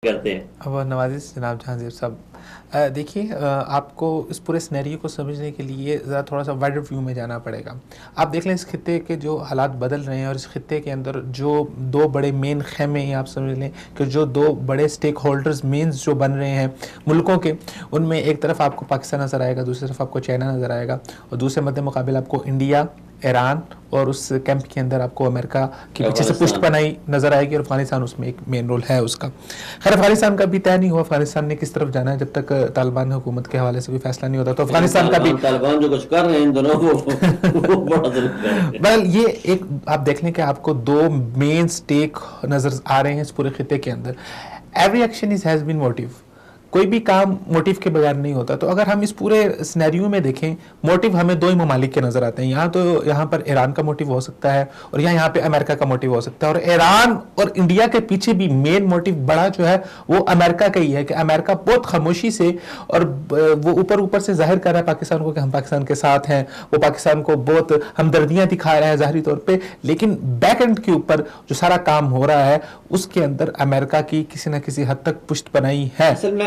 کرتے ہیں۔ اب نوازش جناب جہانگیر صاحب، دیکھیے آپ کو اس پورے سینیریو کو سمجھنے کے لیے ذرا تھوڑا سا وائڈر ویو میں جانا پڑے گا۔ آپ دیکھ لیں اس خطے کے جو حالات بدل رہے ہیں، اور اس خطے کے اندر جو دو بڑے مین خیمے ہیں، آپ سمجھ لیں کہ جو دو بڑے سٹیک ہولڈرز مینز جو بن رہے ہیں ملکوں کے، ان میں ایک طرف آپ کو پاکستان نظر آئے گا، دوسری طرف آپ کو چائنا نظر آئے گا، اور دوسرے مد مقابل آپ کو انڈیا، ایران، اور اس کیمپ کے اندر آپ کو امریکہ کی پیچھے سے پشت پناہی نظر آئے گی، اور افغانستان اس میں ایک مین رول ہے اس کا۔ خیر افغانستان کا بھی طے نہیں ہوا، افغانستان نے کس طرف جانا ہے جب تک طالبان حکومت کے حوالے سے کوئی فیصلہ نہیں ہوتا، تو افغانستان کا بھی طالبان جو کچھ کر رہے ہیں ان دونوں وہ بڑا ظلم کر رہے ہیں۔ بہرحال یہ ایک آپ دیکھ لیں کہ آپ کو دو مین سٹیک نظر آ رہے ہیں اس پورے خطے کے اندر۔ Every action has been motive, کوئی بھی کام موٹیو کے بغیر نہیں ہوتا۔ تو اگر ہم اس پورے سینیریو میں دیکھیں، موٹیو ہمیں دو ہی ممالک کے نظر آتے ہیں، یہاں پر ایران کا موٹیو ہو سکتا ہے، اور یہاں پہ امریکہ کا موٹیو ہو سکتا ہے، اور ایران اور انڈیا کے پیچھے بھی مین موٹیو بڑا جو ہے وہ امریکہ کا ہی ہے، کہ امریکہ بہت خاموشی سے اور وہ اوپر سے ظاہر کر رہا ہے پاکستان کو کہ ہم پاکستان کے ساتھ ہیں، وہ پاکستان کو بہت ہمدردیاں دکھا رہا ہے ظاہری طور پہ، لیکن بیک اینڈ کے اوپر جو سارا کام ہو رہا ہے اس کے اندر امریکہ کی کسی نہ کسی حد تک پشت پناہی ہے۔ اصل میں